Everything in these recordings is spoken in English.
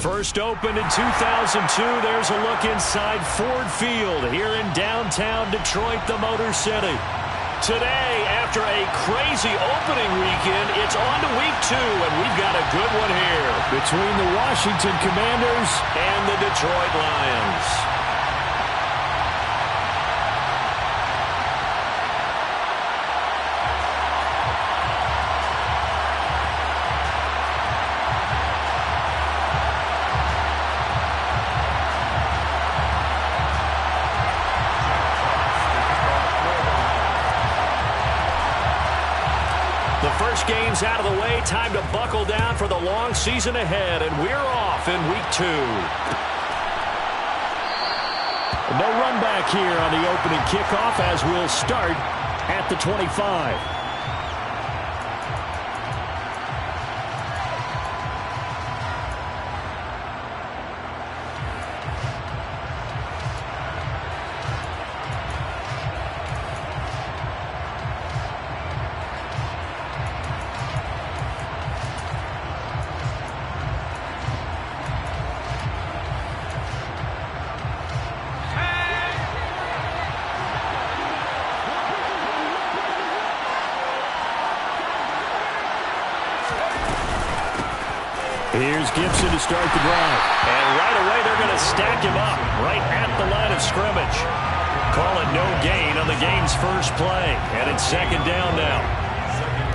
First opened in 2002. There's a look inside Ford Field here in downtown Detroit, the Motor City. Today, after a crazy opening weekend, it's on to week 2, and we've got a good one here between the Washington Commanders and the Detroit Lions. First game's out of the way. Time to buckle down for the long season ahead, and we're off in week 2. No run back here on the opening kickoff as we'll start at the 25. Here's Gibson to start the drive. And right away, they're going to stack him up right at the line of scrimmage. Call it no gain on the game's first play. And it's second down now.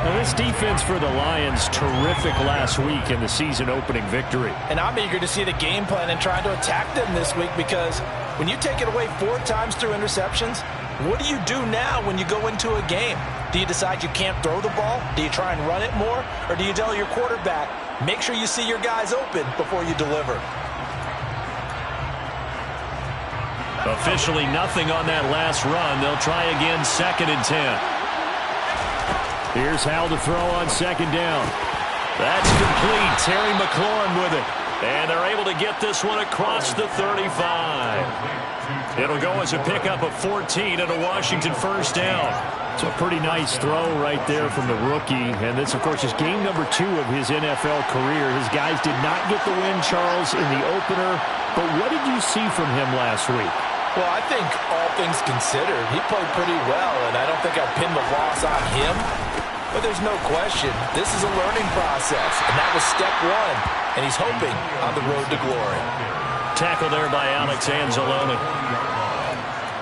Now, this defense for the Lions, terrific last week in the season-opening victory. And I'm eager to see the game plan and trying to attack them this week, because when you take it away 4 times through interceptions, what do you do now when you go into a game? Do you decide you can't throw the ball? Do you try and run it more? Or do you tell your quarterback, make sure you see your guys open before you deliver? Officially nothing on that last run. They'll try again, 2nd and 10. Here's Howell to throw on 2nd down. That's complete. Terry McLaurin with it. And they're able to get this one across the 35. It'll go as a pickup of 14 and a Washington first down. It's a pretty nice throw right there from the rookie. And this, of course, is game number 2 of his NFL career. His guys did not get the win, Charles, in the opener. But what did you see from him last week? Well, I think all things considered, he played pretty well, and I don't think I'd pin the loss on him. But there's no question, this is a learning process, and that was step 1, and he's hoping on the road to glory. Tackle there by Alex Anzalone.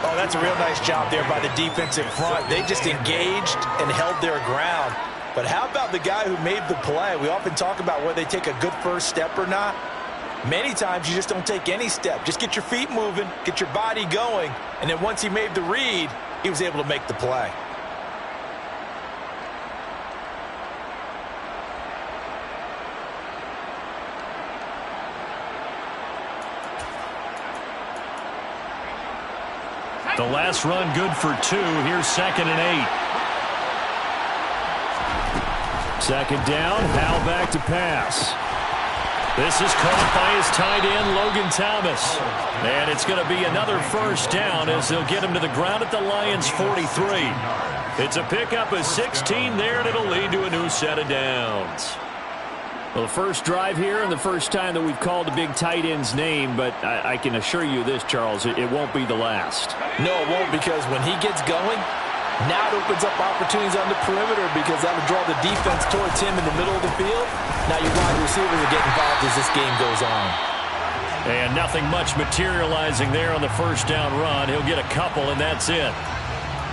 Oh, that's a real nice job there by the defensive front. They just engaged and held their ground. But how about the guy who made the play? We often talk about whether they take a good first step or not. Many times you just don't take any step. Just get your feet moving, get your body going, and then once he made the read, he was able to make the play. The last run good for 2. Here's 2nd and 8. 2nd down. Howell back to pass. This is caught by his tight end, Logan Thomas. And it's going to be another first down as they'll get him to the ground at the Lions' 43. It's a pickup of 16 there, and it'll lead to a new set of downs. Well, the first drive here and the first time that we've called the big tight end's name, but I can assure you this, Charles, it won't be the last. No, it won't, because when he gets going, now it opens up opportunities on the perimeter, because that'll draw the defense towards him in the middle of the field. Now your wide receivers will get involved as this game goes on. And nothing much materializing there on the first down run. He'll get a couple, and that's it.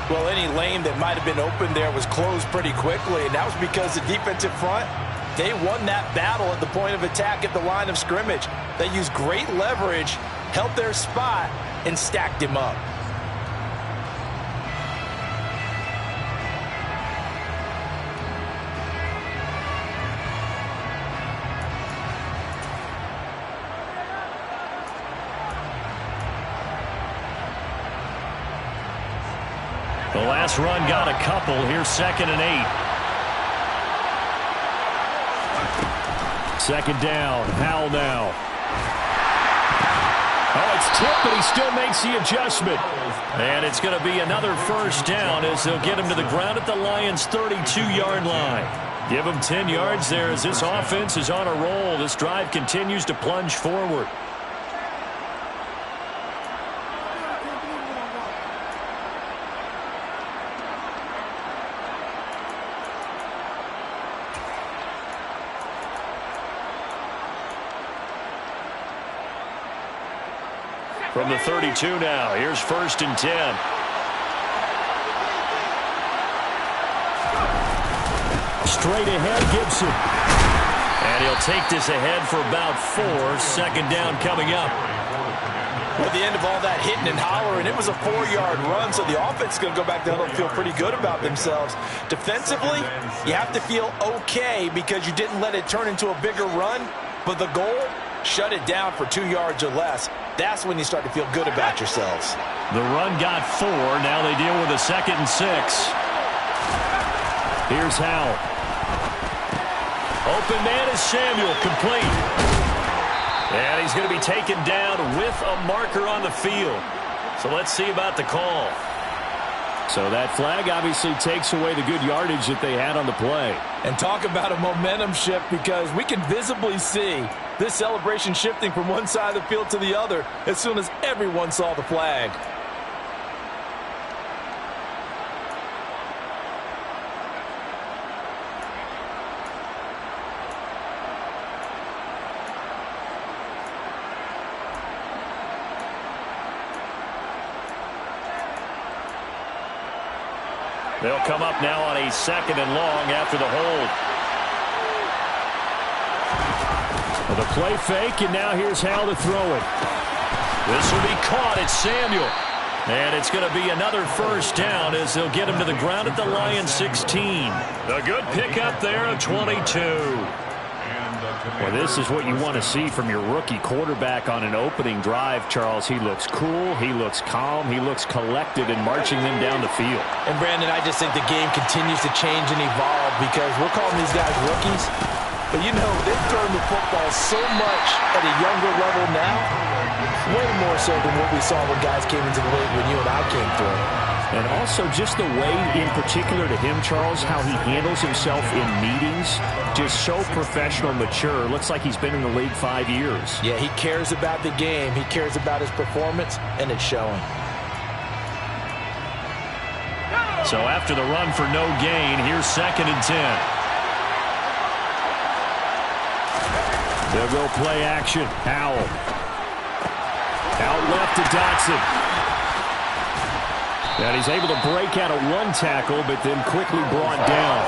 Well, any lane that might have been open there was closed pretty quickly, and that was because the defensive front, they won that battle at the point of attack at the line of scrimmage. They used great leverage, held their spot, and stacked him up. The last run got a couple. Here's 2nd and 8. 2nd down. Howell now. Oh, it's tipped, but he still makes the adjustment. And it's going to be another first down as they'll get him to the ground at the Lions' 32-yard line. Give them 10 yards there as this offense is on a roll. This drive continues to plunge forward. From the 32 now, here's 1st and 10. Straight ahead, Gibson. And he'll take this ahead for about 4. 2nd down coming up. At the end of all that hitting and hollering, it was a 4-yard run, so the offense is going to go back down and feel pretty good about themselves. Defensively, you have to feel okay because you didn't let it turn into a bigger run, but the goal, shut it down for 2 yards or less. That's when you start to feel good about yourselves. The run got 4. Now they deal with a 2nd and 6. Here's Howell. Open man is Samuel, complete. And he's going to be taken down with a marker on the field. So let's see about the call. So that flag obviously takes away the good yardage that they had on the play. And talk about a momentum shift, because we can visibly see this celebration shifting from one side of the field to the other as soon as everyone saw the flag. They'll come up now on a 2nd and long after the hold. With a play fake, and now here's Howell to throw it. This will be caught. It's Samuel. And it's going to be another 1st down as they'll get him to the ground at the Lions 16. A good pickup there of 22. Well, this is what you want to see from your rookie quarterback on an opening drive, Charles. He looks cool, he looks calm, he looks collected in marching them down the field. And, Brandon, I just think the game continues to change and evolve because we're calling these guys rookies. But, you know, they've thrown the football so much at a younger level now, way more so than what we saw when guys came into the league when you and I came through. And also just the way, in particular to him, Charles, how he handles himself in meetings, just so professional, mature. Looks like he's been in the league 5 years. Yeah, he cares about the game. He cares about his performance, and it's showing. So after the run for no gain, here's 2nd and 10. They'll go play action. Howell. Out left to Dotson. And he's able to break out of 1 tackle, but then quickly brought down.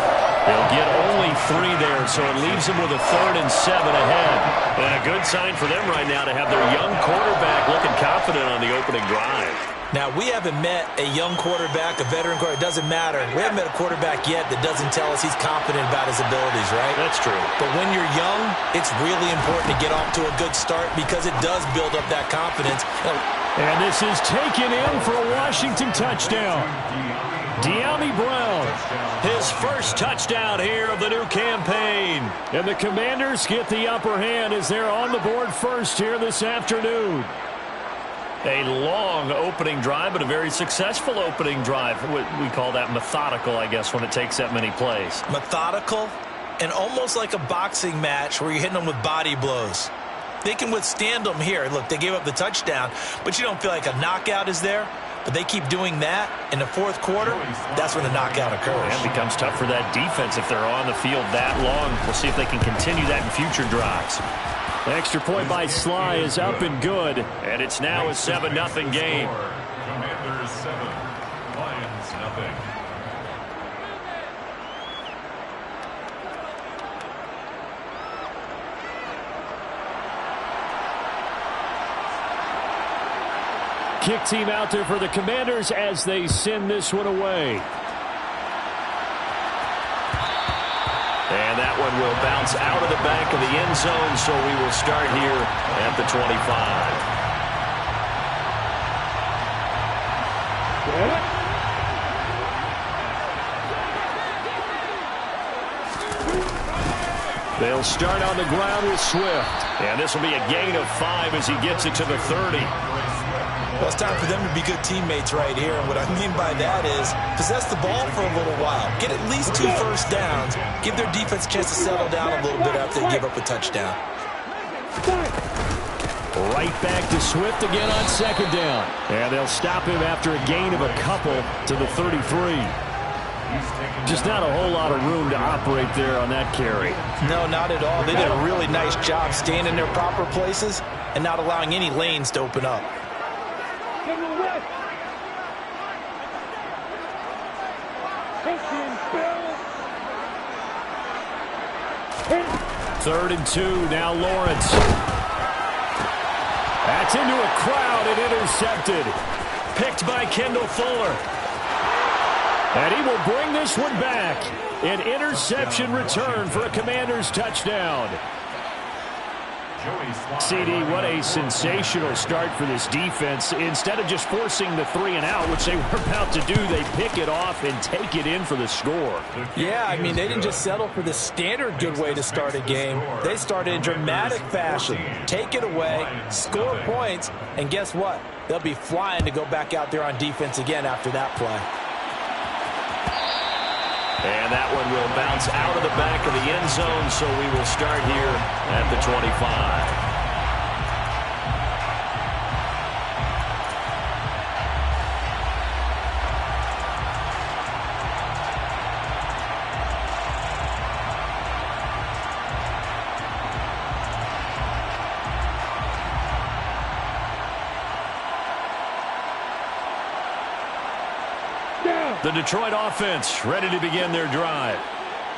They'll get only 3 there, so it leaves them with a 3rd and 7 ahead. And a good sign for them right now to have their young quarterback looking confident on the opening drive. Now, we haven't met a young quarterback, a veteran quarterback. It doesn't matter. We haven't met a quarterback yet that doesn't tell us he's confident about his abilities, right? That's true. But when you're young, it's really important to get off to a good start because it does build up that confidence. And this is taken in for a Washington touchdown. De'Ami Brown, his 1st touchdown here of the new campaign. And the Commanders get the upper hand as they're on the board first here this afternoon. A long opening drive, but a very successful opening drive. We call that methodical, I guess, when it takes that many plays. Methodical and almost like a boxing match where you're hitting them with body blows. They can withstand them here. Look, they gave up the touchdown, but you don't feel like a knockout is there. But they keep doing that in the 4th quarter. That's when the knockout occurs. And it becomes tough for that defense if they're on the field that long. We'll see if they can continue that in future drives. The extra point by Sly is up and good, and it's now a 7-0 game. Commanders 7, Lions nothing. Kick team out there for the Commanders as they send this one away. And that one will bounce out of the back of the end zone, so we will start here at the 25. They'll start on the ground with Swift. And this will be a gain of 5 as he gets it to the 30. Well, it's time for them to be good teammates right here. And what I mean by that is possess the ball for a little while. Get at least 2 first downs. Give their defense a chance to settle down a little bit after they give up a touchdown. Right back to Swift again on second down. And they'll stop him after a gain of a couple to the 33. Just not a whole lot of room to operate there on that carry. No, not at all. They did a really nice job staying in their proper places and not allowing any lanes to open up. Third and 2, now Lawrence. That's into a crowd and intercepted. Picked by Kendall Fuller. And he will bring this one back. An interception return for a Commanders touchdown. CD, what a sensational start for this defense. Instead of just forcing the 3-and-out, which they were about to do, they pick it off and take it in for the score. Yeah, I mean, they didn't just settle for the standard good way to start a game. They started in dramatic fashion. Take it away, score points, and guess what? They'll be flying to go back out there on defense again after that play. And that one will bounce out of the back of the end zone, so we will start here at the 25. The Detroit offense ready to begin their drive.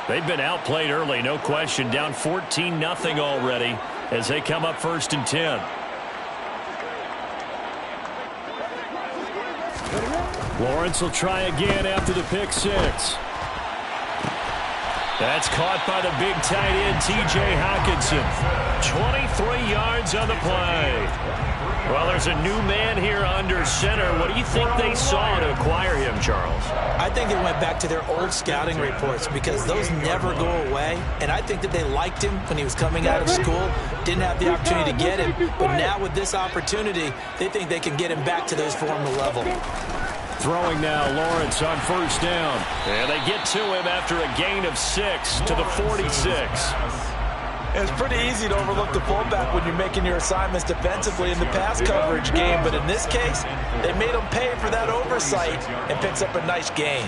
They've been outplayed early, no question. Down 14-0 already as they come up 1st and 10. Lawrence will try again after the pick 6. That's caught by the big tight end, T.J. Hockenson. 23 yards on the play. Well, there's a new man here under center. What do you think they saw to acquire him, Charles? I think they went back to their old scouting reports because those never go away. And I think that they liked him when he was coming out of school. Didn't have the opportunity to get him. But now with this opportunity, they think they can get him back to those former level. Throwing now, Lawrence on 1st down. And they get to him after a gain of 6 to the 46. It's pretty easy to overlook the fullback when you're making your assignments defensively in the pass coverage game. But in this case, they made him pay for that oversight and picks up a nice gain.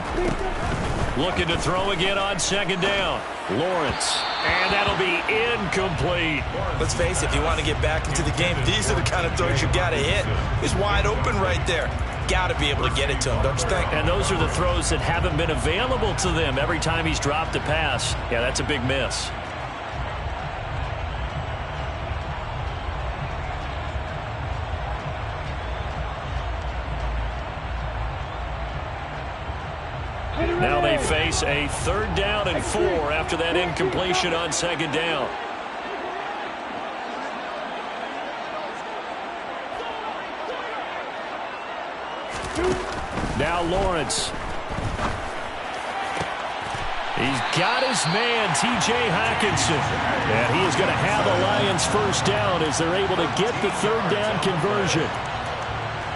Looking to throw again on 2nd down. Lawrence. And that'll be incomplete. Let's face it, if you want to get back into the game, these are the kind of throws you got to hit. He's wide open right there. Got to be able to get it to him, don't you think? And those are the throws that haven't been available to them every time he's dropped a pass. Yeah, that's a big miss. Now they face a 3rd down and 4 after that incompletion on 2nd down. Now Lawrence. He's got his man, T.J. Hockenson. And he is going to have the Lions 1st down as they're able to get the 3rd down conversion.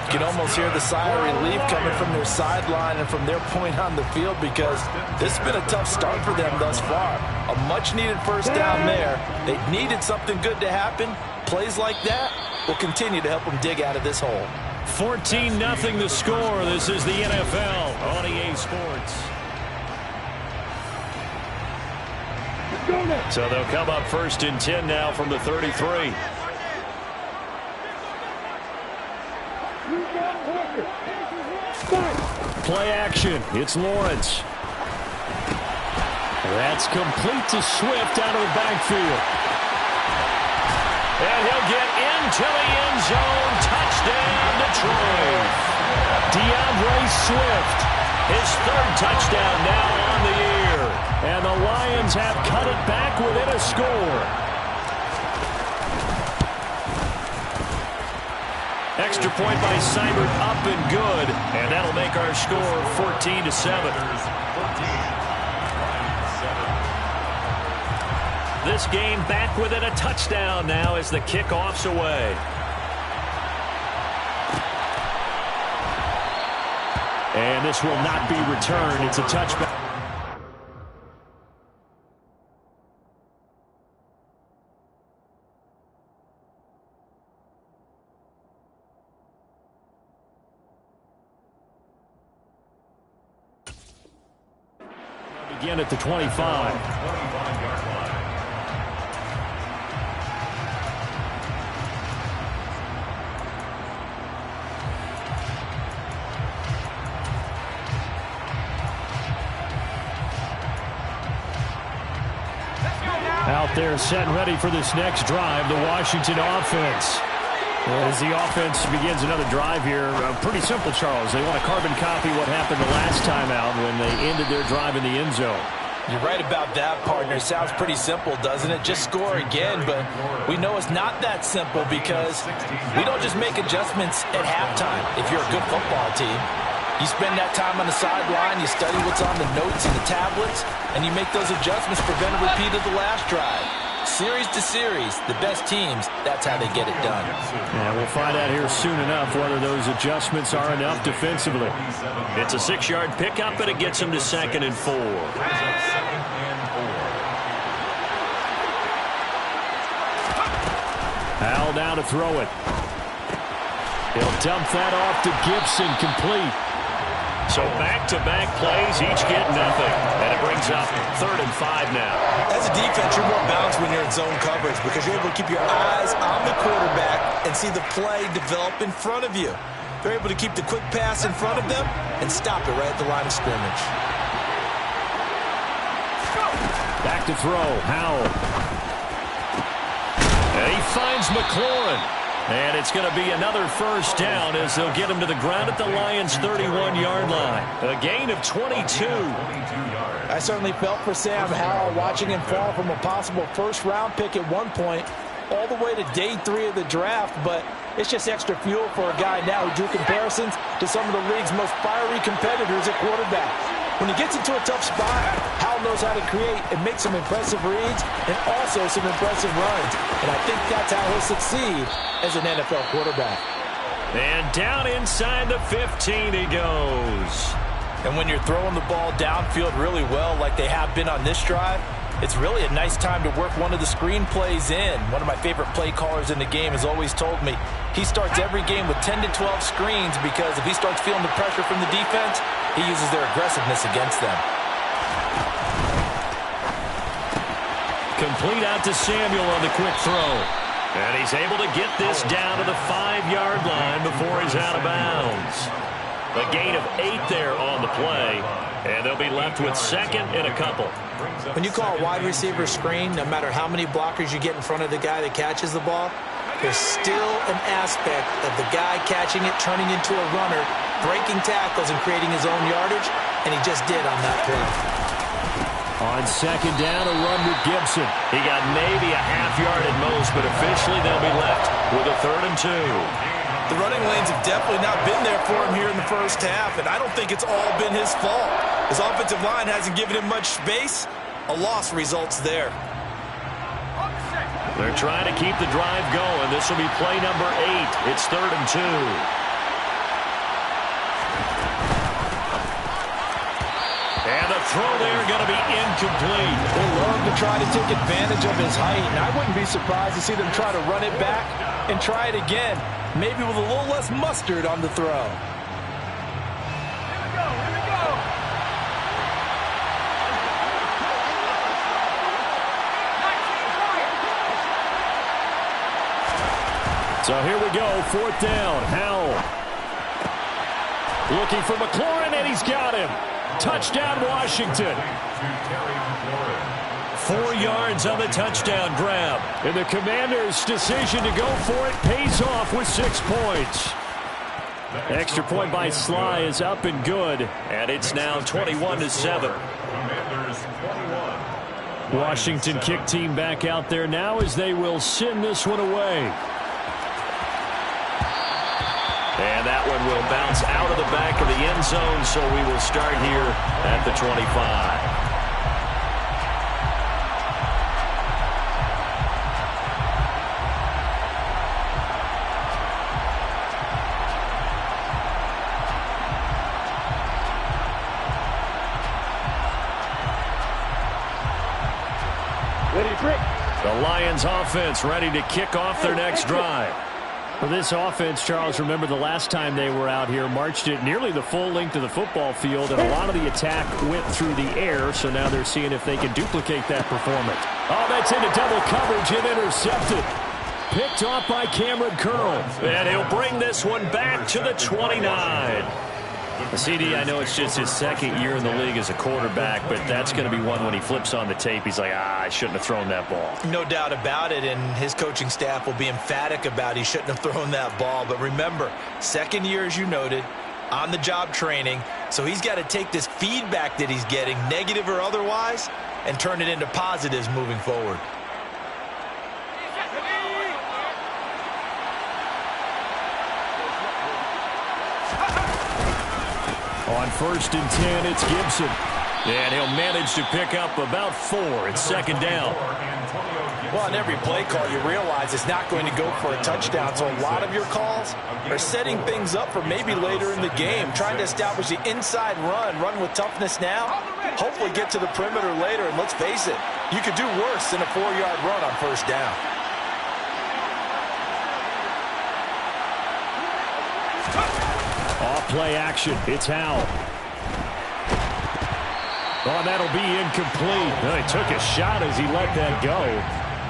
You can almost hear the sigh of relief coming from their sideline and from their point on the field because this has been a tough start for them thus far. A much-needed 1st down there. They needed something good to happen. Plays like that will continue to help them dig out of this hole. 14-0 the score. This is the NFL on EA Sports. So they'll come up 1st and 10 now from the 33. Play action. It's Lawrence. That's complete to Swift out of the backfield. And he'll get into the end zone. Touchdown, Detroit. DeAndre Swift, his 3rd touchdown now on the year. And the Lions have cut it back within a score. Extra point by Seibert up and good. And that'll make our score 14-7. This game back within a touchdown now as the kickoff's away. And this will not be returned. It's a touchback. Again at the 25. Out there set and ready for this next drive, the Washington offense. As the offense begins another drive here, pretty simple, Charles. They want to carbon copy what happened the last time out when they ended their drive in the end zone. You're right about that, partner. Sounds pretty simple, doesn't it? Just score again, but we know it's not that simple because we don't just make adjustments at halftime if you're a good football team. You spend that time on the sideline, you study what's on the notes and the tablets, and you make those adjustments, prevent a repeat of the last drive. Series to series, the best teams, that's how they get it done. Yeah, we'll find out here soon enough whether those adjustments are enough defensively. It's a 6-yard pickup, and it gets them to 2nd and 4. Al now to throw it. He'll dump that off to Gibson, complete. So back-to-back plays, each get nothing. And it brings up 3rd and 5 now. As a defense, you're more balanced when you're in zone coverage because you're able to keep your eyes on the quarterback and see the play develop in front of you. They're able to keep the quick pass in front of them and stop it right at the line of scrimmage. Back to throw, Howell. And he finds McLaurin. And it's going to be another first down as they'll get him to the ground at the Lions' 31-yard line. A gain of 22. I certainly felt for Sam Howell watching him fall from a possible first-round pick at one point all the way to day 3 of the draft, but it's just extra fuel for a guy now who drew comparisons to some of the league's most fiery competitors at quarterback. When he gets into a tough spot, Howell knows how to create and make some impressive reads and also some impressive runs. And I think that's how he'll succeed as an NFL quarterback. And down inside the 15 he goes. And when you're throwing the ball downfield really well like they have been on this drive, it's really a nice time to work one of the screen plays in. One of my favorite play callers in the game has always told me he starts every game with 10 to 12 screens because if he starts feeling the pressure from the defense, he uses their aggressiveness against them. Complete out to Samuel on the quick throw. And he's able to get this down to the 5-yard line before he's out of bounds. A gain of 8 there on the play. And they'll be left with 2nd and a couple. When you call a wide receiver screen, no matter how many blockers you get in front of the guy that catches the ball, there's still an aspect of the guy catching it, turning into a runner, breaking tackles and creating his own yardage, and he just did on that play. On 2nd down, a run with Gibson. He got maybe a half yard at most, but officially they'll be left with a 3rd and 2. The running lanes have definitely not been there for him here in the first half, and I don't think it's all been his fault. His offensive line hasn't given him much space. A loss results there. They're trying to keep the drive going. This will be play number 8. It's 3rd and 2. And the throw there going to be incomplete. They love to try to take advantage of his height, and I wouldn't be surprised to see them try to run it back and try it again, maybe with a little less mustard on the throw. So here we go, 4th down, Howell. Looking for McLaurin, and he's got him. Touchdown, Washington. 4 yards on the touchdown grab. And the Commanders' decision to go for it pays off with 6 points. Extra point by Sly is up and good, and it's now 21-7. Washington kick team back out there now as they will send this one away. And that one will bounce out of the back of the end zone, so we will start here at the 25. The Lions offense ready to kick off their next drive. For this offense, Charles, remember the last time they were out here, marched it nearly the full length of the football field, and a lot of the attack went through the air, so now they're seeing if they can duplicate that performance. Oh, that's into double coverage and intercepted. Picked off by Cameron Curl, and he'll bring this one back to the 29. The CD, I know it's just his second year in the league as a quarterback, but that's going to be one when he flips on the tape. He's like, I shouldn't have thrown that ball. No doubt about it, and his coaching staff will be emphatic about he shouldn't have thrown that ball. But remember, second year, as you noted, on-the-job training, so he's got to take this feedback that he's getting, negative or otherwise, and turn it into positives moving forward. On 1st and 10, it's Gibson. And he'll manage to pick up about 4. It's second down. Well, on every play call, you realize it's not going to go for a touchdown. So a lot of your calls are setting things up for maybe later in the game, trying to establish the inside run with toughness now, hopefully get to the perimeter later. And let's face it, you could do worse than a 4-yard run on 1st down. Off play action. It's Howell. Oh, that'll be incomplete. Well, he took a shot as he let that go.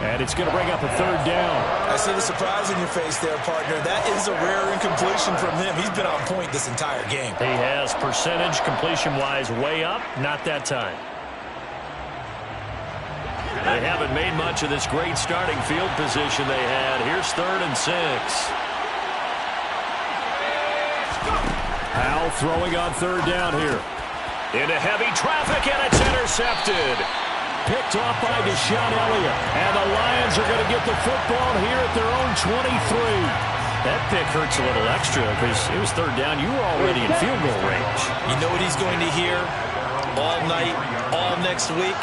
And it's going to bring up a 3rd down. I see the surprise in your face there, partner. That is a rare incompletion from him. He's been on point this entire game. He has percentage completion-wise way up. Not that time. They haven't made much of this great starting field position they had. Here's 3rd and 6. Howell throwing on 3rd down here. Into heavy traffic, and it's intercepted. Picked off by Deshaun Elliott. And the Lions are going to get the football here at their own 23. That pick hurts a little extra because it was 3rd down. You were already in field goal range. You know what he's going to hear all night, all next week?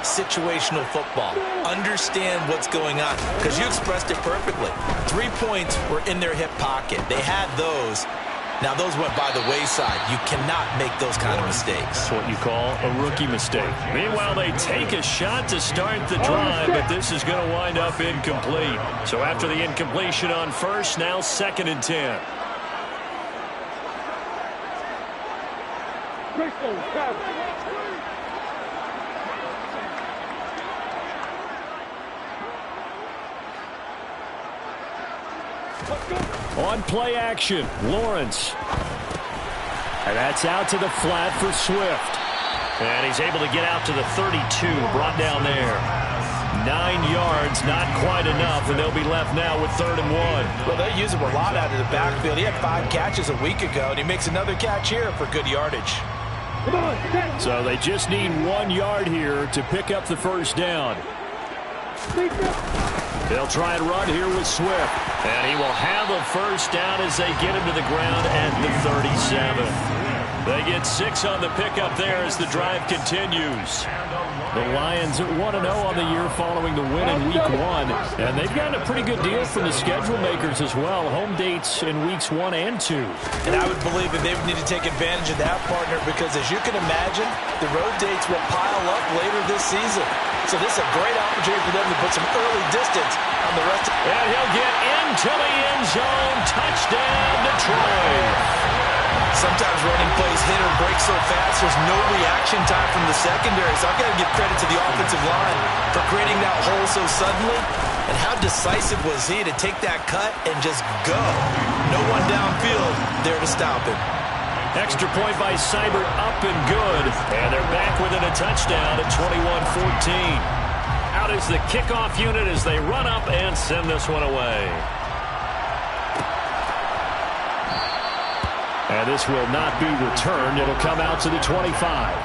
Situational football. Understand what's going on, because you expressed it perfectly. 3 points were in their hip pocket. They had those. Now, those went by the wayside. You cannot make those kind of mistakes. That's what you call a rookie mistake. Meanwhile, they take a shot to start the drive, but this is going to wind up incomplete. So after the incompletion on 1st, now 2nd and 10. On play action, Lawrence. And that's out to the flat for Swift. And he's able to get out to the 32, brought down there. 9 yards, not quite enough, and they'll be left now with 3rd and 1. Well, they use him a lot out of the backfield. He had 5 catches a week ago, and he makes another catch here for good yardage. So they just need 1 yard here to pick up the 1st down. They'll try and run here with Swift. And he will have a 1st down as they get him to the ground at the 37. They get 6 on the pickup there as the drive continues. The Lions at 1-0 on the year following the win in Week 1. And they've gotten a pretty good deal from the schedule makers as well. Home dates in Weeks 1 and 2. And I would believe that they would need to take advantage of that, partner, because as you can imagine, the road dates will pile up later this season. So this is a great opportunity for them to put some early distance on the rest. And he'll get into the end zone. Touchdown, Detroit. Sometimes running plays hit or break so fast, there's no reaction time from the secondary. So I've got to give credit to the offensive line for creating that hole so suddenly. And how decisive was he to take that cut and just go? No one downfield there to stop him. Extra point by Seibert, up and good. And they're back within a touchdown at 21-14. Out is the kickoff unit as they run up and send this one away. And this will not be returned. It'll come out to the 25.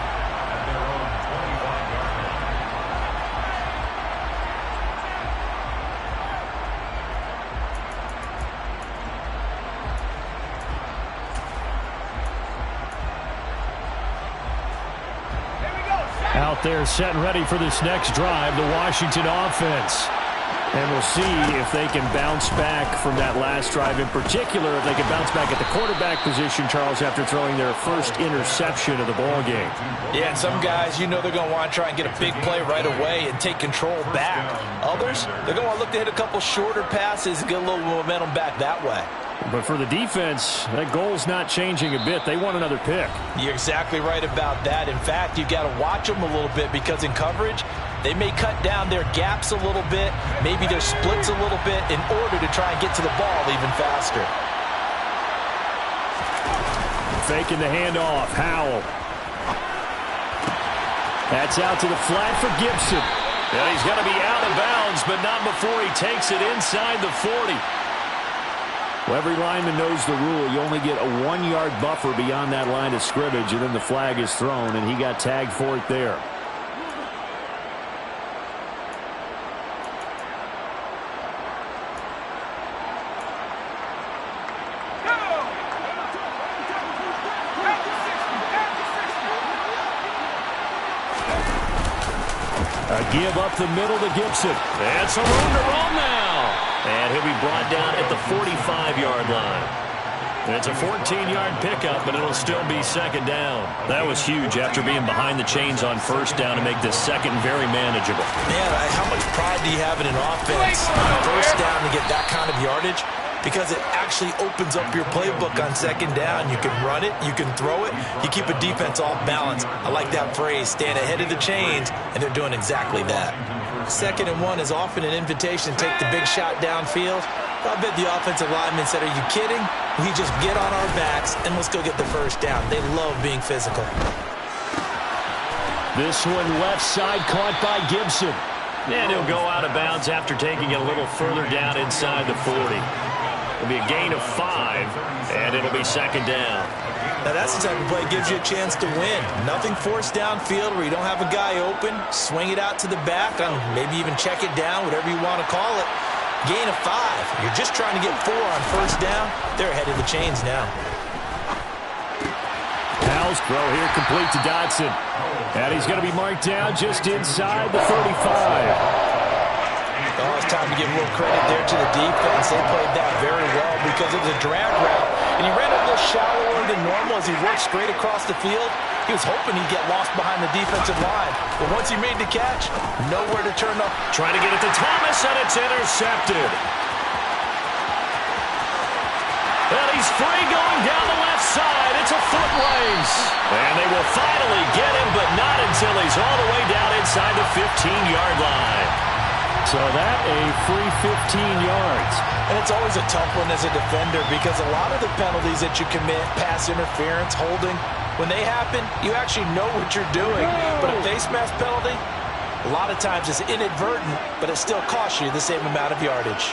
Out there set and ready for this next drive, the Washington offense. And we'll see if they can bounce back from that last drive, in particular, if they can bounce back at the quarterback position, Charles, after throwing their first interception of the ball game. Yeah, and some guys, you know they're going to want to try and get a big play right away and take control back. Others, they're going to want to look to hit a couple shorter passes and get a little momentum back that way. But for the defense, that goal's not changing a bit. They want another pick. You're exactly right about that. In fact, you've got to watch them a little bit because in coverage, they may cut down their gaps a little bit, maybe their splits a little bit in order to try and get to the ball even faster. Faking the handoff. Howell. That's out to the flat for Gibson. And he's going to be out of bounds, but not before he takes it inside the 40. Well, every lineman knows the rule. You only get a 1-yard buffer beyond that line of scrimmage, and then the flag is thrown, and he got tagged for it there. A give up the middle to Gibson. And some room to roam now. And he'll be brought down at the 45-yard line. It's a 14-yard pickup, but it'll still be second down. That was huge after being behind the chains on first down to make this second very manageable. Man, how much pride do you have in an offense on first down to get that kind of yardage? Because it actually opens up your playbook on second down. You can run it, you can throw it, you keep a defense off balance. I like that phrase, stand ahead of the chains, and they're doing exactly that. 2nd and 1 is often an invitation to take the big shot downfield. I bet the offensive lineman said, are you kidding? We just get on our backs and let's go get the first down. They love being physical. This one left side caught by Gibson. And he'll go out of bounds after taking it a little further down inside the 40. It'll be a gain of 5, and it'll be second down. Now that's the type of play that gives you a chance to win. Nothing forced downfield where you don't have a guy open. Swing it out to the back, maybe even check it down, whatever you want to call it. Gain of 5. You're just trying to get 4 on first down. They're ahead of the chains now. Howell's throw here complete to Dotson. And he's going to be marked down just inside the 35. Oh, it's time to give a little credit there to the defense. They played that very well because it was a drag route. And he ran a little shallower than normal as he worked straight across the field. He was hoping he'd get lost behind the defensive line. But once he made the catch, nowhere to turn up. Trying to get it to Thomas, and it's intercepted. And he's free going down the left side. It's a foot race. And they will finally get him, but not until he's all the way down inside the 15-yard line. So that a free 15 yards. And it's always a tough one as a defender because a lot of the penalties that you commit, pass interference, holding, when they happen, you actually know what you're doing. But a face mask penalty, a lot of times it's inadvertent, but it still costs you the same amount of yardage.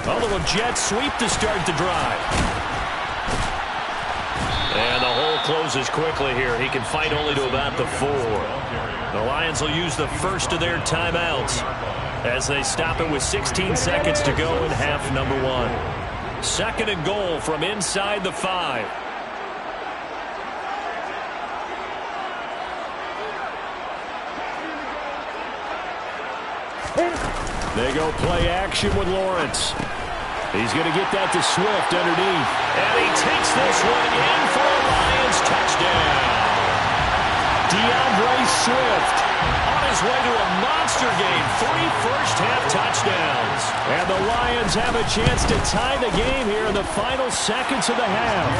A little jet sweep to start the drive. And the hole closes quickly here. He can fight only to about the 4. The Lions will use the first of their timeouts as they stop it with 16 seconds to go in half number 1. 2nd and goal from inside the 5. They go play action with Lawrence. He's going to get that to Swift underneath. And he takes this one in for a Lions touchdown. DeAndre Swift on his way to a monster game. 3 first-half touchdowns. And the Lions have a chance to tie the game here in the final seconds of the half.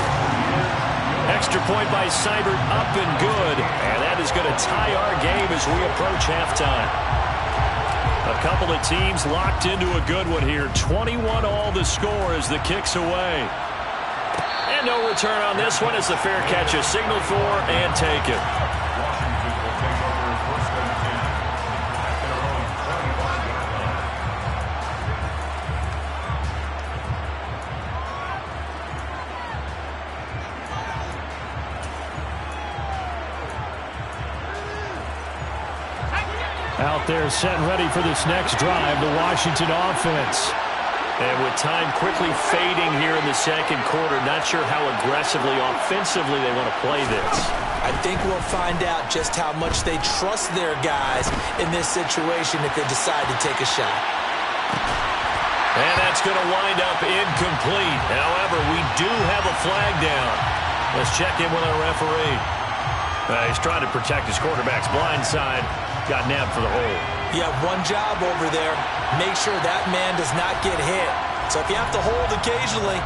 Extra point by Seibert up and good. And that is going to tie our game as we approach halftime. A couple of teams locked into a good one here. 21 all the score as the kick's away. And no return on this one as the fair catch is signaled for and taken. Out there set and ready for this next drive, the Washington offense. And with time quickly fading here in the second quarter, not sure how aggressively, offensively they want to play this. I think we'll find out just how much they trust their guys in this situation if they decide to take a shot. And that's going to wind up incomplete. However, we do have a flag down. Let's check in with our referee. He's trying to protect his quarterback's blind side. Got nabbed for the hole. You have one job over there. Make sure that man does not get hit. So if you have to hold occasionally,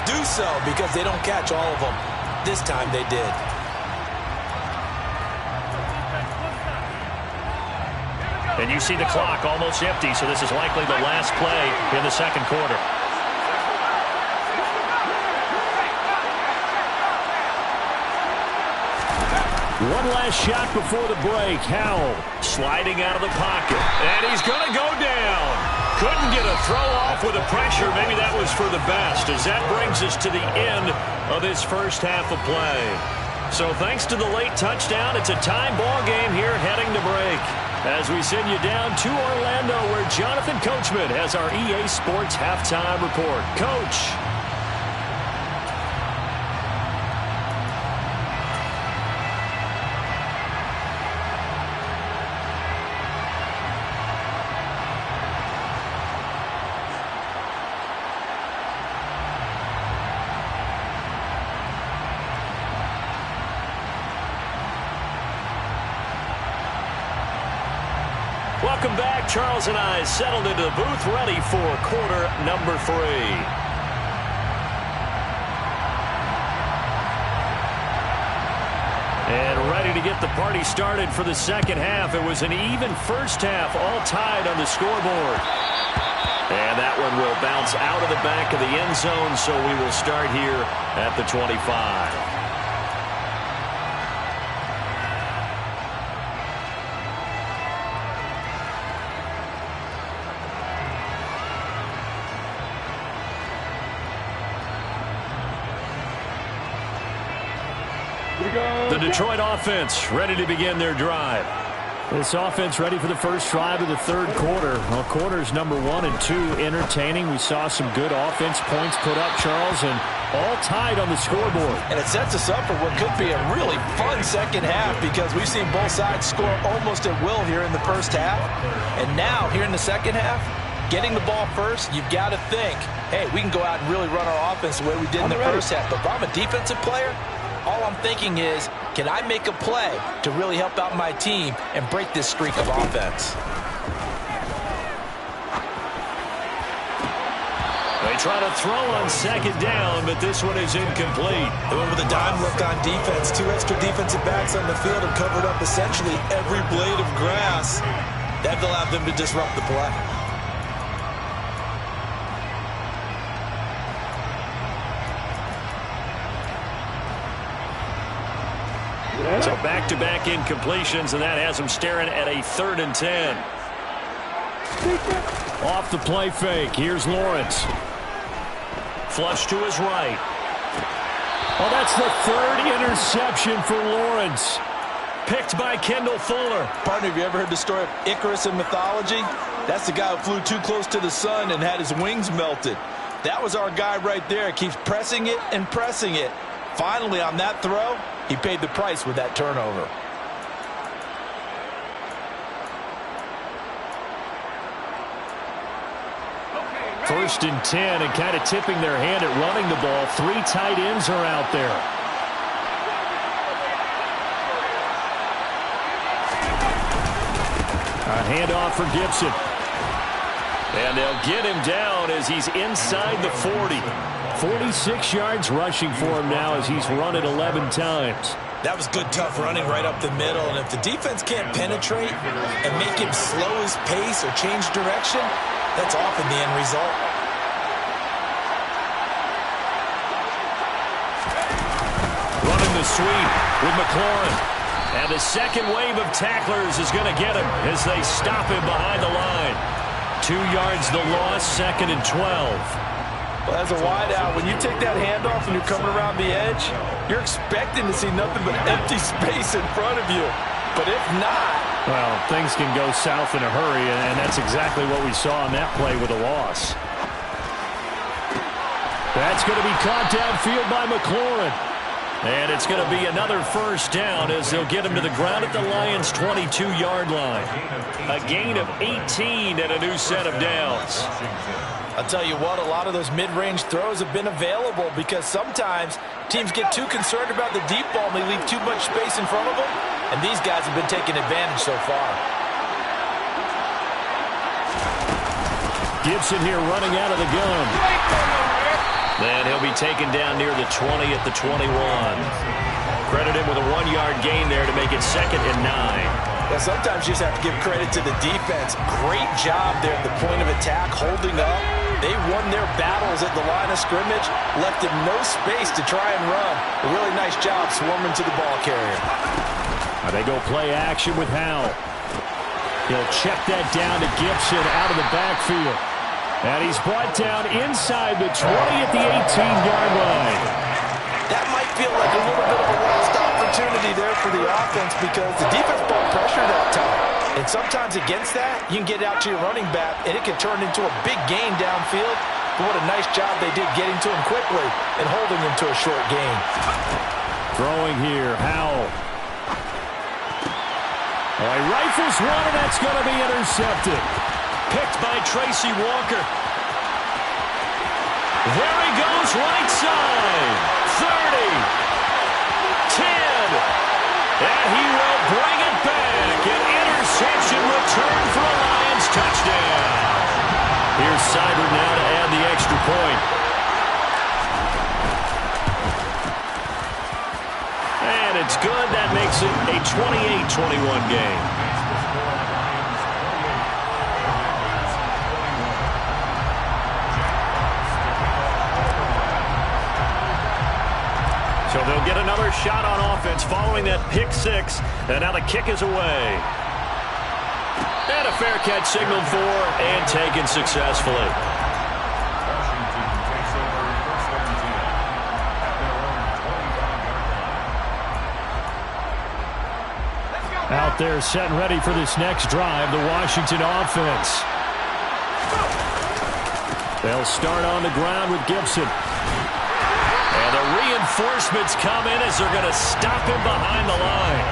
do so, because they don't catch all of them. This time they did. And you see the clock almost empty, so this is likely the last play in the second quarter. One last shot before the break. Howell sliding out of the pocket. And he's going to go down. Couldn't get a throw off with the pressure. Maybe that was for the best, as that brings us to the end of this first half of play. So thanks to the late touchdown, it's a tie ball game here heading to break. As we send you down to Orlando, where Jonathan Coachman has our EA Sports halftime report. Coach. Welcome back. Charles and I settled into the booth, ready for quarter number 3. And ready to get the party started for the second half. It was an even first half, all tied on the scoreboard. And that one will bounce out of the back of the end zone, so we will start here at the 25. The Detroit offense ready to begin their drive. This offense ready for the first drive of the third quarter. Well, quarters number 1 and 2 entertaining. We saw some good offense points put up, Charles, and all tied on the scoreboard. And it sets us up for what could be a really fun second half, because we've seen both sides score almost at will here in the first half. And now, here in the second half, getting the ball first, you've got to think, hey, we can go out and really run our offense the way we did in the first half. But if I'm a defensive player, all I'm thinking is, can I make a play to really help out my team and break this streak of offense? They try to throw on second down, but this one is incomplete. They went with a dime look on defense. 2 extra defensive backs on the field have covered up essentially every blade of grass. That allowed them to disrupt the play. So back-to-back incompletions, and that has them staring at a 3rd and 10. Off the play fake. Here's Lawrence. Flush to his right. Oh, that's the 3rd interception for Lawrence. Picked by Kendall Fuller. Partner, have you ever heard the story of Icarus in mythology? That's the guy who flew too close to the sun and had his wings melted. That was our guy right there. Keeps pressing it and pressing it. Finally, on that throw, he paid the price with that turnover. First and 10, and kind of tipping their hand at running the ball. 3 tight ends are out there. A handoff for Gibson. And they'll get him down as he's inside the 40. 46 yards rushing for him now as he's run it 11 times. That was good, tough running right up the middle. And if the defense can't penetrate and make him slow his pace or change direction, that's often the end result. Running the sweep with McLaurin. And the second wave of tacklers is going to get him as they stop him behind the line. 2 yards the loss, 2nd and 12. Well, as a wideout, when you take that handoff and you're coming around the edge, you're expecting to see nothing but empty space in front of you. But if not... well, things can go south in a hurry, and that's exactly what we saw on that play with a loss. That's going to be caught downfield by McLaurin. And it's going to be another first down as they'll get him to the ground at the Lions' 22-yard line. A gain of 18 and a new set of downs. I'll tell you what, a lot of those mid-range throws have been available because sometimes teams get too concerned about the deep ball and they leave too much space in front of them. And these guys have been taking advantage so far. Gibson here running out of the gun. Then he'll be taken down near the 20 at the 21. Credited with a 1-yard gain there to make it 2nd and 9. Yeah, sometimes you just have to give credit to the defense. Great job there at the point of attack, holding up. They won their battles at the line of scrimmage, left them no space to try and run. A really nice job swarming to the ball carrier. They go play action with Howell. He'll check that down to Gibson out of the backfield. And he's brought down inside the 20 at the 18-yard line. That might feel like a little bit of a lost opportunity there for the offense because the defense brought pressure that time. And sometimes against that, you can get out to your running back, and it can turn into a big gain downfield. But what a nice job they did getting to him quickly and holding him to a short gain. Throwing here, Howell. Oh, he rifles one, and that's going to be intercepted. Picked by Tracy Walker. There he goes, right side. 30. 10. And he will bring it back. An interception return for a Lions touchdown. Here's Seibert now to add the extra point. And it's good. That makes it a 28-21 game. So they'll get another shot on offense following that pick six. And now the kick is away. And a fair catch signaled for and taken successfully. Out there set and ready for this next drive, the Washington offense. They'll start on the ground with Gibson. And the reinforcements come in as they're going to stop him behind the line.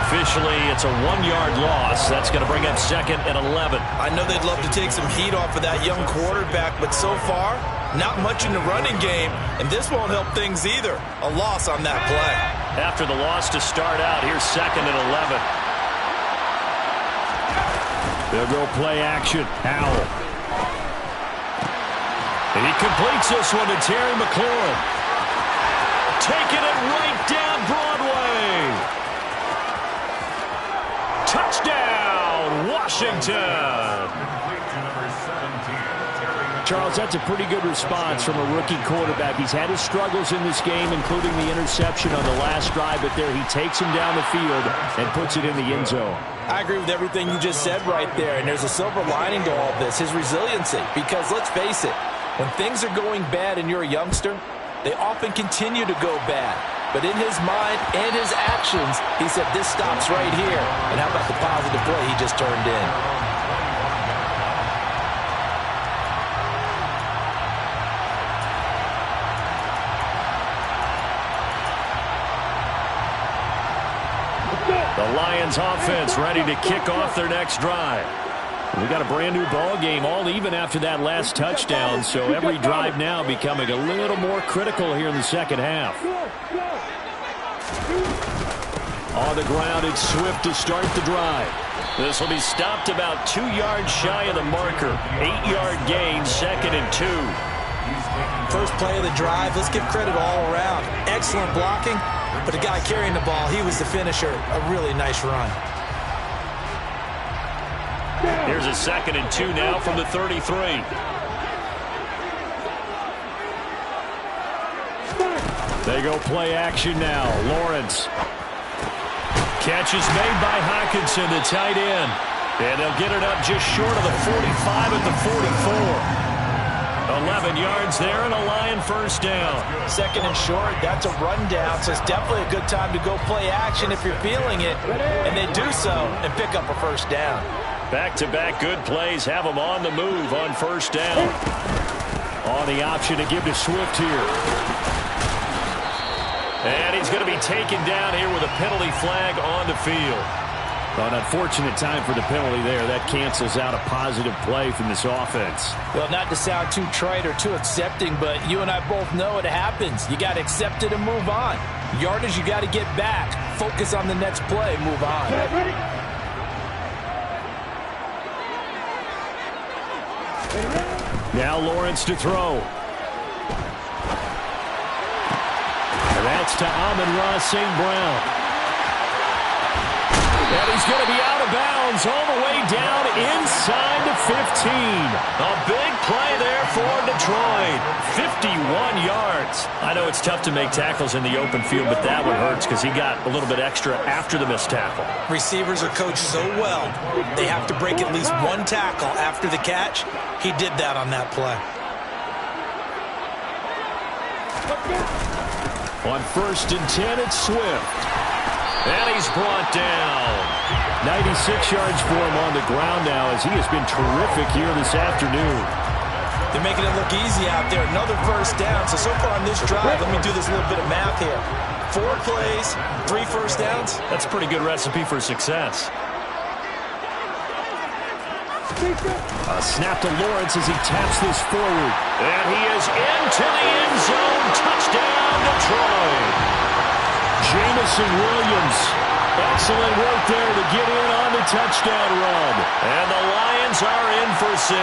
Officially, it's a 1-yard loss. That's going to bring up 2nd and 11. I know they'd love to take some heat off of that young quarterback, but so far, not much in the running game, and this won't help things either. A loss on that play. After the loss to start out, here's 2nd and 11. They'll go play action. Howell. And he completes this one to Terry McLaurin. Taking it right down Broadway. Touchdown, Washington. Charles, that's a pretty good response from a rookie quarterback. He's had his struggles in this game, including the interception on the last drive, but there he takes him down the field and puts it in the end zone. I agree with everything you just said right there, and there's a silver lining to all this, his resiliency. Because let's face it, when things are going bad and you're a youngster, they often continue to go bad. But in his mind and his actions, he said, this stops right here. And how about the positive play he just turned in? The Lions offense ready to kick off their next drive. We got a brand new ball game, all even after that last touchdown, so every drive now becoming a little more critical here in the second half. On the ground, it's Swift to start the drive. This will be stopped about 2 yards shy of the marker. 8-yard gain, 2nd and 2. First play of the drive, let's give credit all around. Excellent blocking, but the guy carrying the ball, he was the finisher. A really nice run. Here's a 2nd and 2 now from the 33. They go play action now. Lawrence. Catch is made by Hockenson, the tight end. And they'll get it up just short of the 45 at the 44. 11 yards there and a Lion first down. 2nd and short, that's a rundown, so it's definitely a good time to go play action if you're feeling it. And they do so and pick up a first down. Back-to-back good plays have them on the move on first down. On the option to give to Swift here. And he's going to be taken down here with a penalty flag on the field. Well, an unfortunate time for the penalty there. That cancels out a positive play from this offense. Well, not to sound too trite or too accepting, but you and I both know it happens. You got to accept it and move on. Yardage, you got to get back. Focus on the next play. Move on. Now Lawrence to throw. And that's to Amon-Ra St. Brown. And he's going to be out of bounds all the way down inside the 15. A big play there for Detroit. 51 yards. I know it's tough to make tackles in the open field, but that one hurts because he got a little bit extra after the missed tackle. Receivers are coached so well, they have to break at least one tackle after the catch. He did that on that play. On 1st and 10, it's Swift. And he's brought down. 96 yards for him on the ground now as he has been terrific here this afternoon. They're making it look easy out there. Another first down. So far on this drive, let me do this little bit of math here. 4 plays, 3 first downs. That's a pretty good recipe for success. A snap to Lawrence as he taps this forward. And he is into the end zone. Touchdown, Detroit. Jamison Williams. Excellent work there to get in on the touchdown run. And the Lions are in for 6.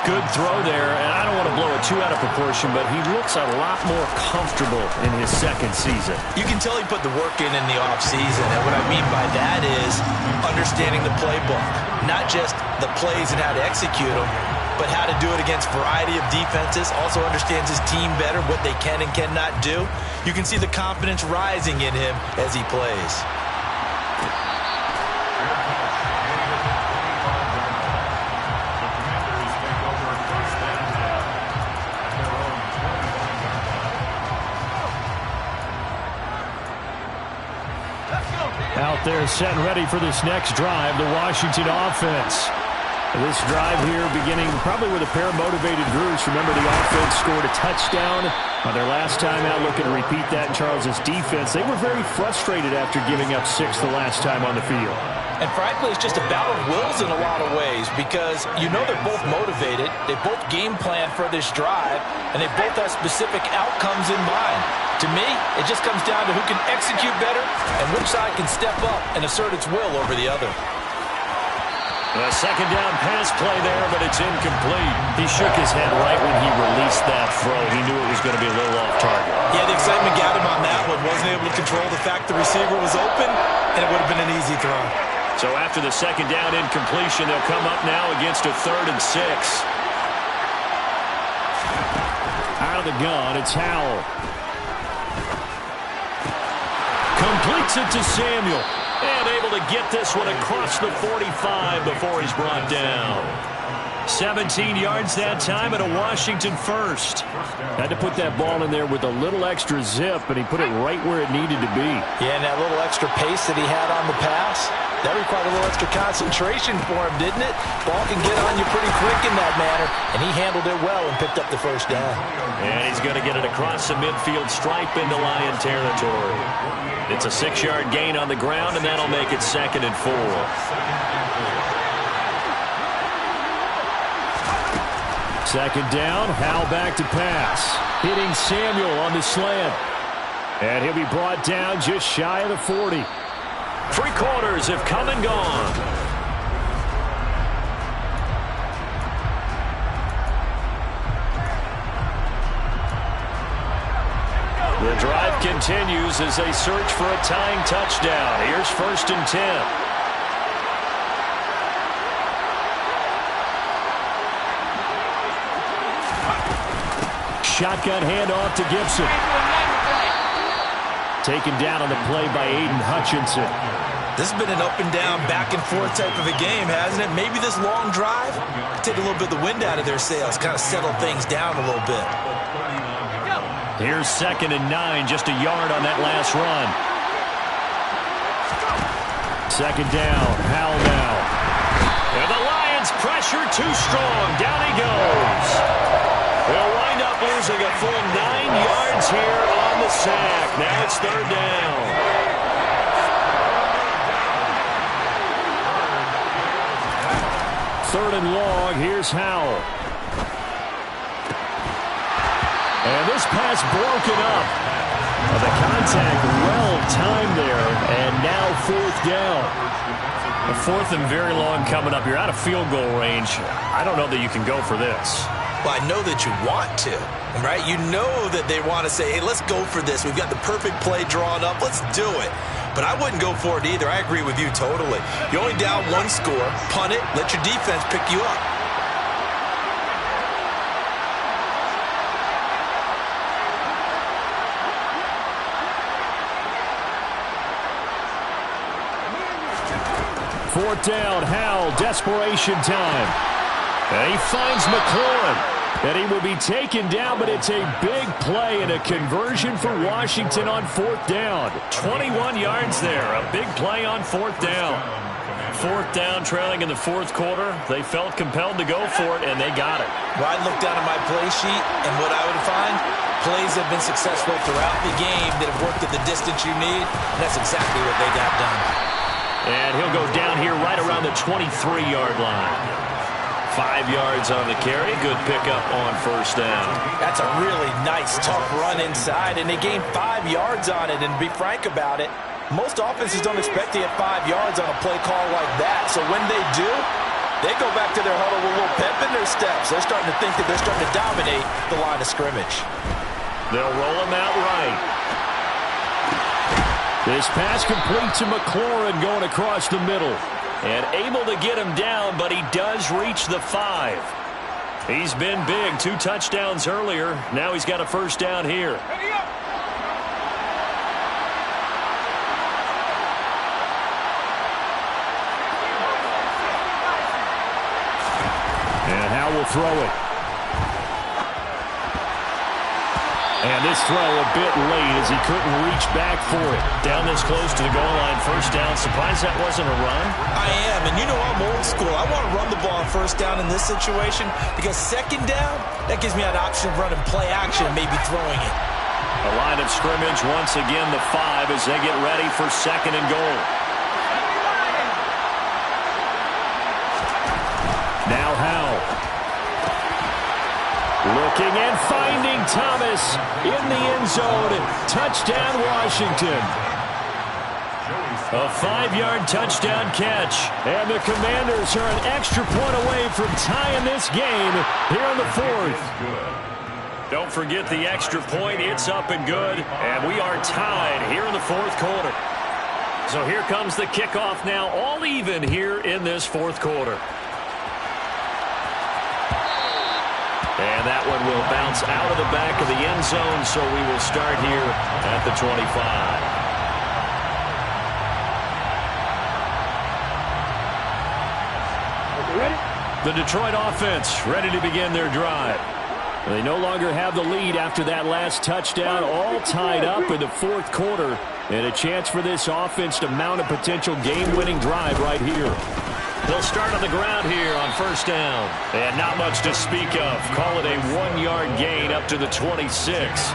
Good throw there, and I don't want to blow it too out of proportion, but he looks a lot more comfortable in his second season. You can tell he put the work in the offseason, and what I mean by that is understanding the playbook. Not just the plays and how to execute them, but how to do it against a variety of defenses. Also understands his team better, what they can and cannot do. You can see the confidence rising in him as he plays. Out there set and ready for this next drive, the Washington offense. This drive here beginning probably with a pair of motivated groups. Remember, the offense scored a touchdown on their last time out, looking to repeat that in Charles's defense. They were very frustrated after giving up 6 the last time on the field. And frankly, it's just a battle of wills in a lot of ways because you know they're both motivated. They both game plan for this drive, and they both have specific outcomes in mind. To me, it just comes down to who can execute better and which side can step up and assert its will over the other. A second down pass play there, but it's incomplete. He shook his head right when he released that throw. He knew it was going to be a little off target. Yeah, the excitement got him on that one. Wasn't able to control the fact the receiver was open, and it would have been an easy throw. So after the second down incompletion, they'll come up now against a 3rd and 6. Out of the gun, it's Howell. Completes it to Samuel. And able to get this one across the 45 before he's brought down. 17 yards that time and a Washington first. Had to put that ball in there with a little extra zip, and he put it right where it needed to be. Yeah, and that little extra pace that he had on the pass, that required a little extra concentration for him, didn't it? Ball can get on you pretty quick in that manner, and he handled it well and picked up the first down. And he's going to get it across the midfield stripe into Lion territory. It's a 6-yard gain on the ground, and that'll make it 2nd and 4. Second down, Howell back to pass. Hitting Samuel on the slant. And he'll be brought down just shy of the 40. 3 quarters have come and gone. The drive continues as they search for a tying touchdown. Here's 1st and 10. Shotgun handoff to Gibson. Taken down on the play by Aiden Hutchinson. This has been an up and down, back and forth type of a game, hasn't it? Maybe this long drive take a little bit of the wind out of their sails, kind of settle things down a little bit. Here's 2nd and 9, just a yard on that last run. Second down, Howell now. And the Lions pressure too strong. Down he goes. They'll wind up up losing a full 9 yards here on the sack. Now it's third down. Third and long. Here's Howell. And this pass broken up. The contact well-timed there, and now fourth down. A fourth and very long coming up. You're out of field goal range. I don't know that you can go for this. Well, I know that you want to, right? You know that they want to say, hey, let's go for this. We've got the perfect play drawn up. Let's do it. But I wouldn't go for it either. I agree with you totally. You're only down one score. Punt it. Let your defense pick you up. Fourth down, Howell, desperation time. And he finds McLaurin. And he will be taken down, but it's a big play and a conversion for Washington on fourth down. 21 yards there, a big play on fourth down. Fourth down, trailing in the fourth quarter. They felt compelled to go for it, and they got it. Well, I look down at my play sheet, and what I would find, plays have been successful throughout the game that have worked at the distance you need, and that's exactly what they got done. And he'll go down here right around the 23-yard line. 5 yards on the carry. Good pickup on first down. That's a really nice, tough run inside, and they gained 5 yards on it. And to be frank about it, most offenses don't expect to get 5 yards on a play call like that. So when they do, they go back to their huddle with a little pep in their steps. They're starting to think that they're starting to dominate the line of scrimmage. They'll roll him out right. This pass complete to McLaurin going across the middle. And able to get him down, but he does reach the 5. He's been big. 2 touchdowns earlier. Now he's got a first down here. And Howell will throw it. And this throw a bit late as he couldn't reach back for it. Down this close to the goal line, first down. Surprised that wasn't a run? I am, and you know I'm old school. I want to run the ball on first down in this situation because second down, that gives me an option of running play action and maybe throwing it. A line of scrimmage, once again the 5 as they get ready for second and goal. Now Howell. Looking and finding Thomas in the end zone. Touchdown, Washington. A 5-yard touchdown catch. And the Commanders are an extra point away from tying this game here in the fourth. Don't forget the extra point. It's up and good. And we are tied here in the fourth quarter. So here comes the kickoff now, all even here in this fourth quarter. And that one will bounce out of the back of the end zone, so we will start here at the 25. The Detroit offense ready to begin their drive. They no longer have the lead after that last touchdown, all tied up in the fourth quarter, and a chance for this offense to mount a potential game-winning drive right here. They'll start on the ground here on first down. And not much to speak of. Call it a 1-yard gain up to the 26.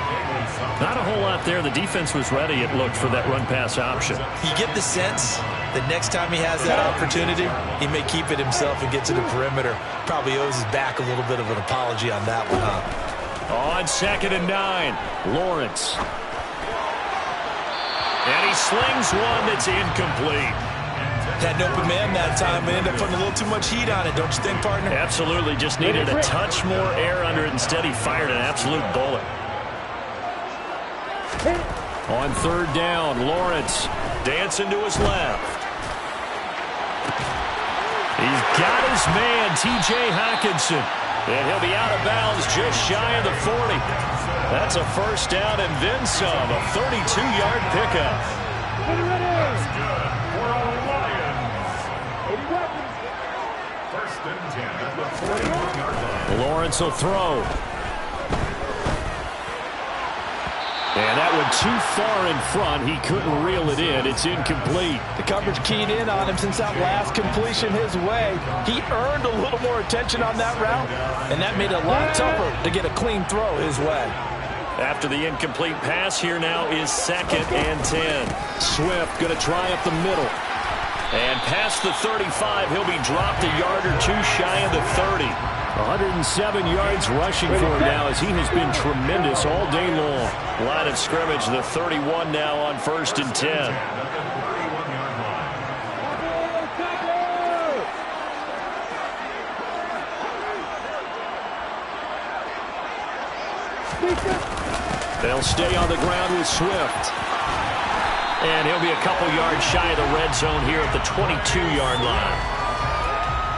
Not a whole lot there. The defense was ready, it looked, for that run-pass option. You get the sense that next time he has that opportunity, he may keep it himself and get to the perimeter. Probably owes his back a little bit of an apology on that one, huh? On second and 9, Lawrence. And he slings one that's incomplete. Had an open man that time, but ended up putting a little too much heat on it, don't you think, partner? Absolutely. Just needed a touch more air under it. Instead, he fired an absolute bullet. On third down, Lawrence dancing to his left. He's got his man, T.J. Hockenson. And he'll be out of bounds just shy of the 40. That's a first down and then some. A 32-yard pickup. That's good for a Lions. First and 10 at the 41-yard line. Lawrence will throw. And that one too far in front. He couldn't reel it in. It's incomplete. The coverage keyed in on him since that last completion his way. He earned a little more attention on that route, and that made it a lot tougher to get a clean throw his way. After the incomplete pass, here now is 2nd and 10. Swift going to try up the middle. And past the 35, he'll be dropped a yard or two shy of the 30. 107 yards rushing for him now as he has been tremendous all day long. Line of scrimmage, the 31 now on 1st and 10. They'll stay on the ground with Swift. And he'll be a couple yards shy of the red zone here at the 22-yard line.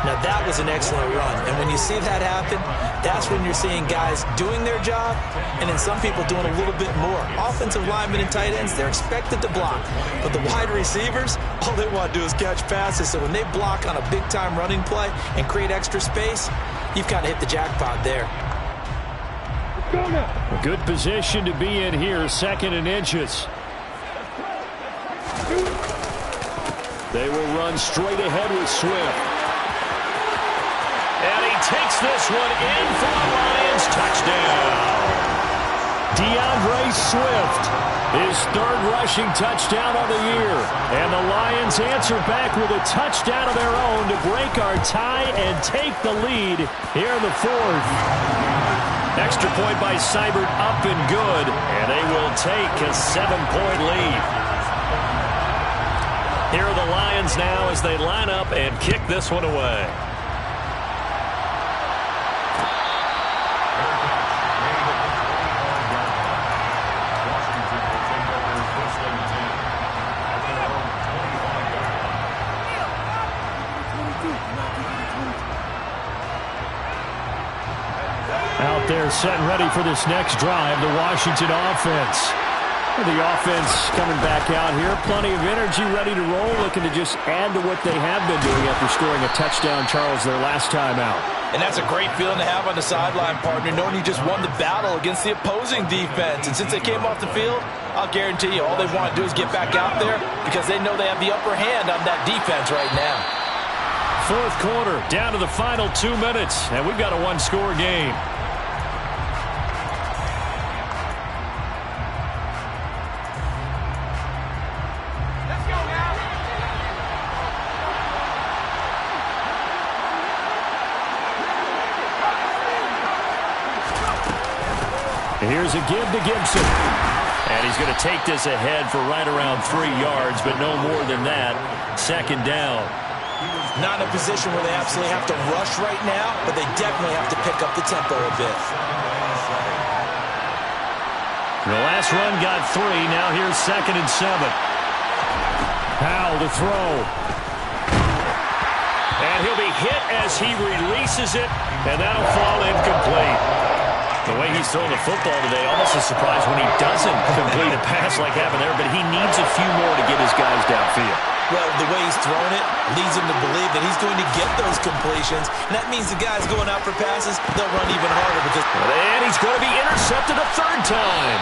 Now, that was an excellent run. And when you see that happen, that's when you're seeing guys doing their job and then some people doing a little bit more. Offensive linemen and tight ends, they're expected to block. But the wide receivers, all they want to do is catch passes. So when they block on a big-time running play and create extra space, you've kind of hit the jackpot there. A good position to be in here, 2nd and inches. They will run straight ahead with Swift. And he takes this one in for the Lions. Touchdown. DeAndre Swift, his 3rd rushing touchdown of the year. And the Lions answer back with a touchdown of their own to break our tie and take the lead here in the 4th. Extra point by Seibert up and good. And they will take a 7-point lead. Here are the Lions now as they line up and kick this one away. Out there set and ready for this next drive, the Washington offense. The offense coming back out here. Plenty of energy, ready to roll, looking to just add to what they have been doing after scoring a touchdown, Charles, their last time out. And that's a great feeling to have on the sideline, partner, knowing you just won the battle against the opposing defense. And since they came off the field, I'll guarantee you all they want to do is get back out there because they know they have the upper hand on that defense right now. 4th quarter, down to the final 2 minutes, and we've got a one-score game. Here's a give to Gibson. And he's going to take this ahead for right around 3 yards, but no more than that. 2nd down. Not in a position where they absolutely have to rush right now, but they definitely have to pick up the tempo a bit. The last run got 3. Now here's 2nd and 7. Powell to throw. And he'll be hit as he releases it, and that'll fall incomplete. The way he's throwing the football today, almost a surprise when he doesn't complete a pass like happened there, but he needs a few more to get his guys downfield. Well, the way he's throwing it leads him to believe that he's going to get those completions, and that means the guys going out for passes, they'll run even harder because... And he's going to be intercepted a 3rd time.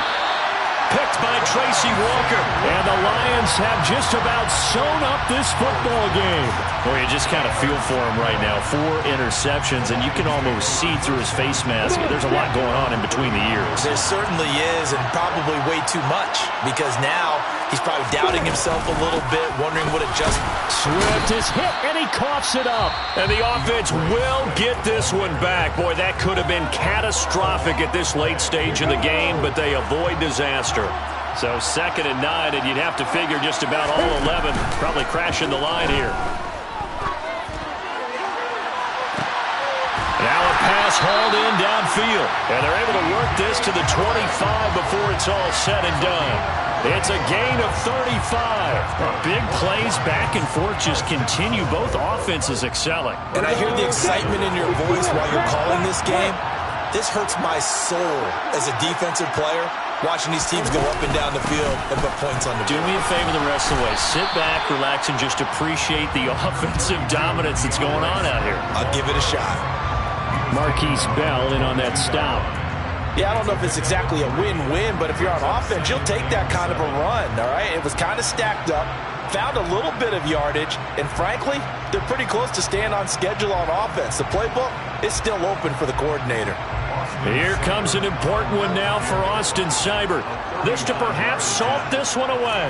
Picked by Tracy Walker. And the Lions have just about sewn up this football game. Well, you just kind of feel for him right now. 4 interceptions, and you can almost see through his face mask. There's a lot going on in between the ears. There certainly is, and probably way too much, because now he's probably doubting himself a little bit, wondering what adjustment. Swift is hit, and he coughs it up. And the offense will get this one back. Boy, that could have been catastrophic at this late stage in the game, but they avoid disaster. So 2nd and 9, and you'd have to figure just about all 11 probably crashing the line here. Now a pass hauled in downfield. And they're able to work this to the 25 before it's all said and done. It's a gain of 35. Big plays back and forth just continue. Both offenses excelling. And I hear the excitement in your voice while you're calling this game. This hurts my soul as a defensive player, watching these teams go up and down the field and put points on the board. Do me a favor the rest of the way. Sit back, relax, and just appreciate the offensive dominance that's going on out here. I'll give it a shot. Marquise Bell in on that stop. Yeah, I don't know if it's exactly a win-win, but if you're on offense, you'll take that kind of a run, all right? It was kind of stacked up, found a little bit of yardage, and frankly, they're pretty close to staying on schedule on offense. The playbook is still open for the coordinator. Here comes an important one now for Austin Seibert. This to perhaps salt this one away.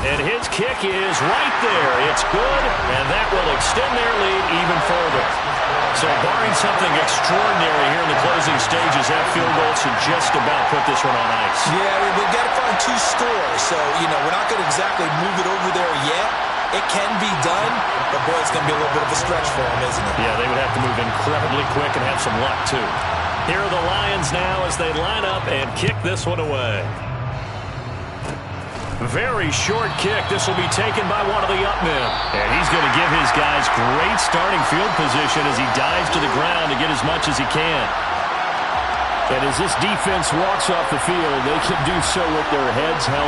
And his kick is right there. It's good, and that will extend their lead even further. So barring something extraordinary here in the closing stages, that field goal should just about put this one on ice. Yeah, we've got to find 2 scores. So, we're not going to exactly move it over there yet. It can be done, but boy, it's going to be a little bit of a stretch for them, isn't it? Yeah, they would have to move incredibly quick and have some luck, too. Here are the Lions now as they line up and kick this one away. Very short kick. This will be taken by one of the up men. And he's going to give his guys great starting field position as he dives to the ground to get as much as he can. And as this defense walks off the field, they can do so with their heads held.